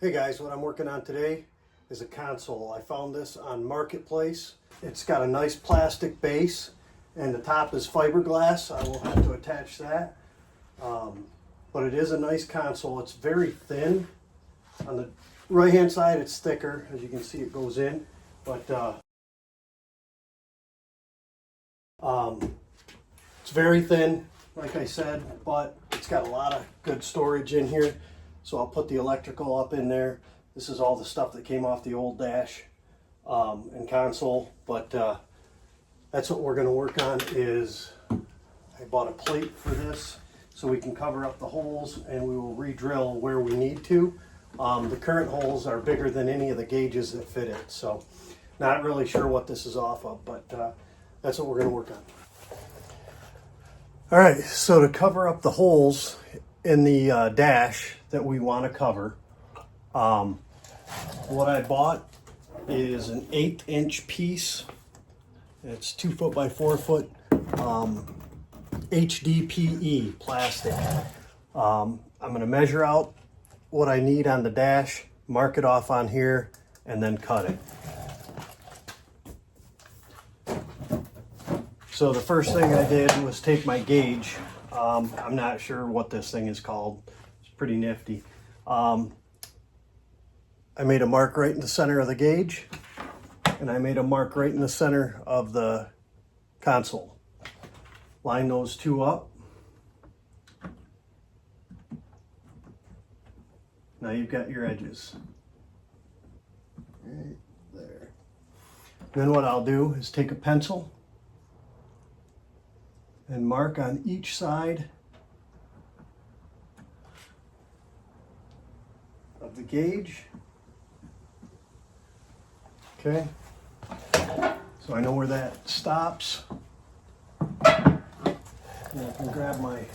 Hey guys, what I'm working on today is a console. I found this on Marketplace. It's got a nice plastic base and the top is fiberglass. I will have to attach that. But it is a nice console. It's very thin. On the right hand side it's thicker. As you can see, it goes in. But it's very thin, like I said, but it's got a lot of good storage in here. So I'll put the electrical up in there. This is all the stuff that came off the old dash and console. But that's what we're going to work on. Is I bought a plate for this so we can cover up the holes, and we will re-drill where we need to. The current holes are bigger than any of the gauges that fit it. So not really sure what this is off of, but that's what we're going to work on. All right, so to cover up the holes in the dash that we want to cover, what I bought is an 1/8 inch piece. It's 2 foot by 4 foot HDPE plastic. I'm going to measure out what I need on the dash, mark it off on here, and then cut it. So the first thing I did was take my gauge. I'm not sure what this thing is called. It's pretty nifty. I made a mark right in the center of the gauge, and I made a mark right in the center of the console. Line those two up. Now you've got your edges. Right there. Then what I'll do is take a pencil and mark on each side of the gauge. Okay, so I know where that stops. And I can grab my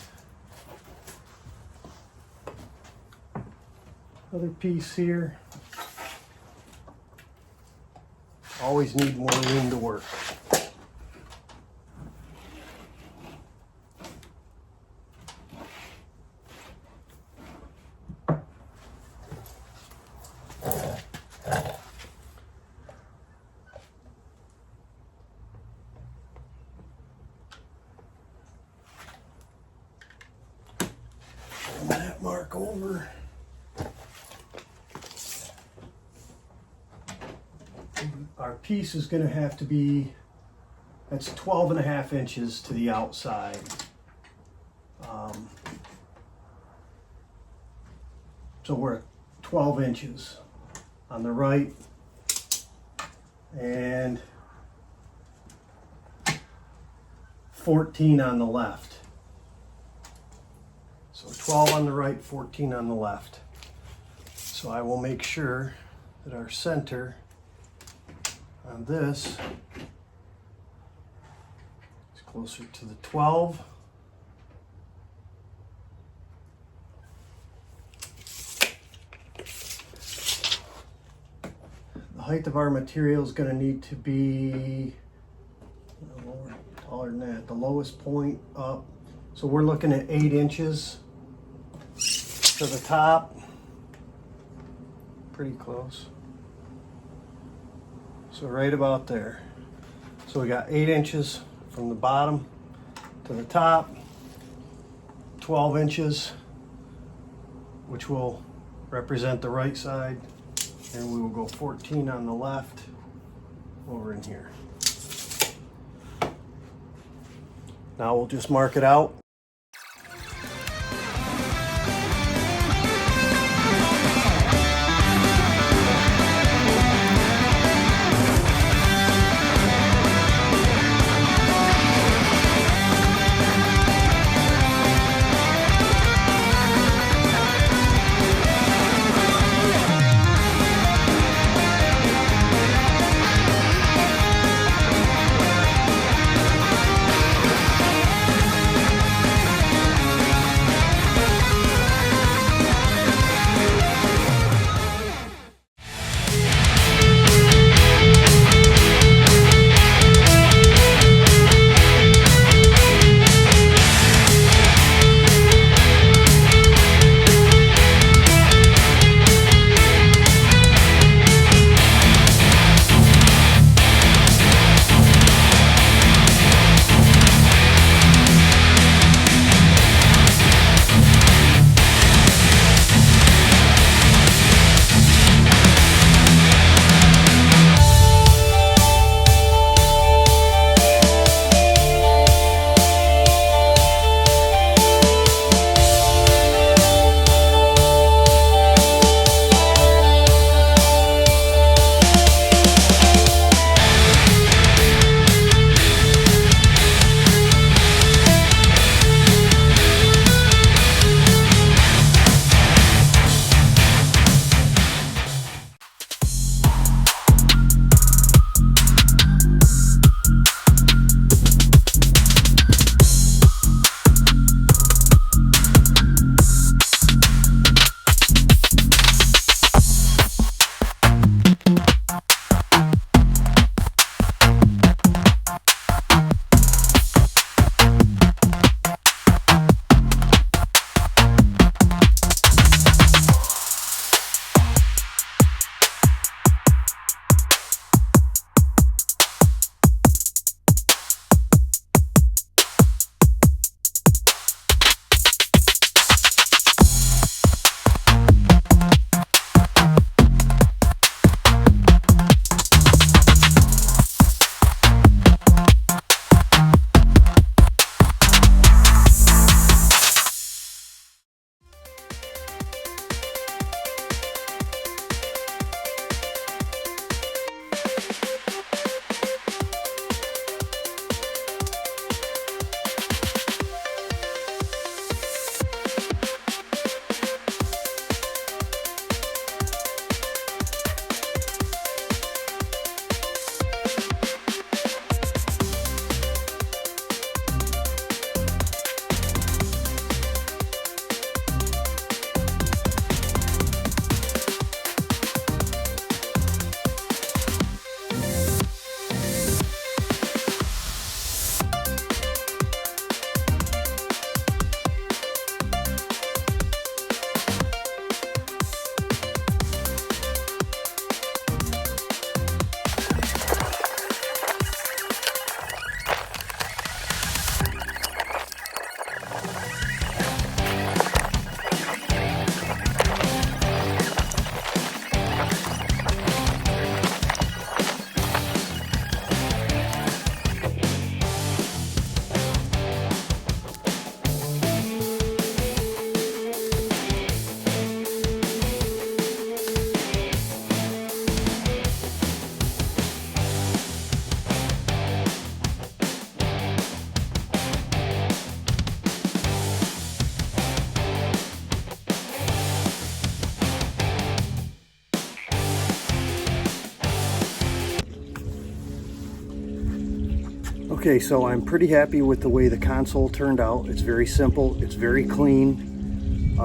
other piece here. Always need more room to work. That mark over. Our piece is going to have to be, that's 12.5 inches to the outside. So we're at 12 inches on the right and 14 on the left. So 12 on the right, 14 on the left. So I will make sure that our center on this is closer to the 12. The height of our material is going to need to be taller than that, the lowest point up. So we're looking at 8 inches to the top. Pretty close. So right about there. So we got 8 inches from the bottom to the top, 12 inches, which will represent the right side, and we will go 14 on the left over in here. Now we'll just mark it out. Okay, so I'm pretty happy with the way the console turned out. It's very simple, it's very clean.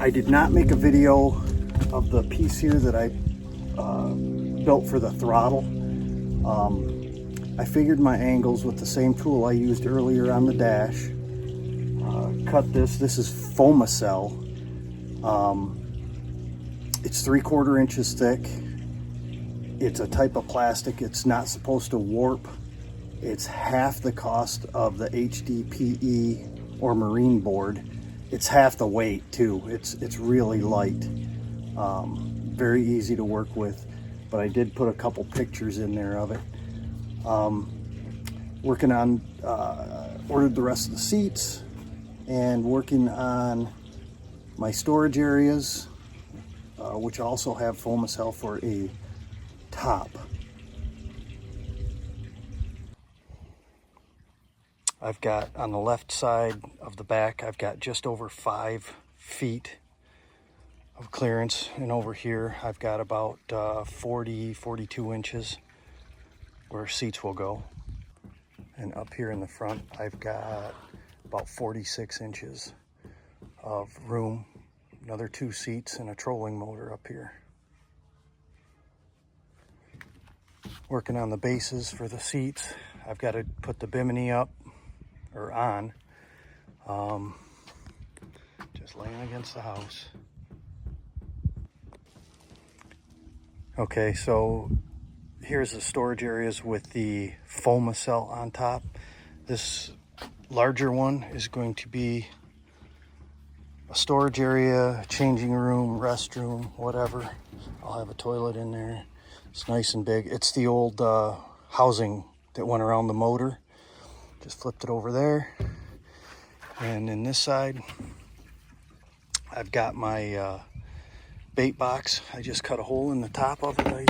I did not make a video of the piece here that I built for the throttle. I figured my angles with the same tool I used earlier on the dash. Cut this is Fomacell. It's 3/4 inches thick. It's a type of plastic. It's not supposed to warp. It's half the cost of the HDPE or marine board. It's half the weight too. It's really light. Very easy to work with, but I did put a couple pictures in there of it. Working on, ordered the rest of the seats and working on my storage areas, which also have Fomacell for a top. I've got on the left side of the back, I've got just over 5 feet of clearance, and over here I've got about 42 inches where seats will go. And up here in the front, I've got about 46 inches of room, another 2 seats and a trolling motor up here. Working on the bases for the seats. I've got to put the bimini up or on, just laying against the house. Okay, so here's the storage areas with the Fomacell on top. This larger one is going to be a storage area, changing room, restroom, whatever. I'll have a toilet in there. It's nice and big. It's the old housing that went around the motor. Just flipped it over there. And in this side, I've got my bait box. I just cut a hole in the top of it,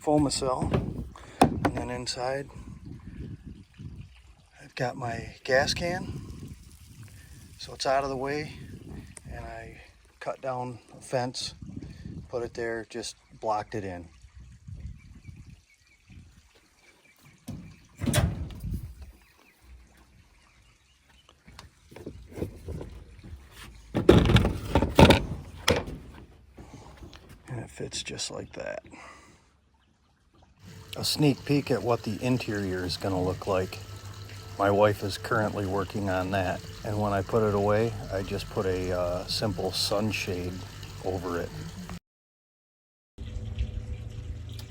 Fomacell. And then inside, I've got my gas can. So it's out of the way. And I cut down a fence, put it there, just blocked it in. Fits just like that. A sneak peek at what the interior is going to look like. My wife is currently working on that, and when I put it away, I just put a simple sunshade over it.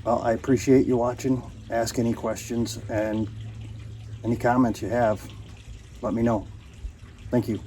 Well, I appreciate you watching. Ask any questions and any comments you have, let me know. Thank you.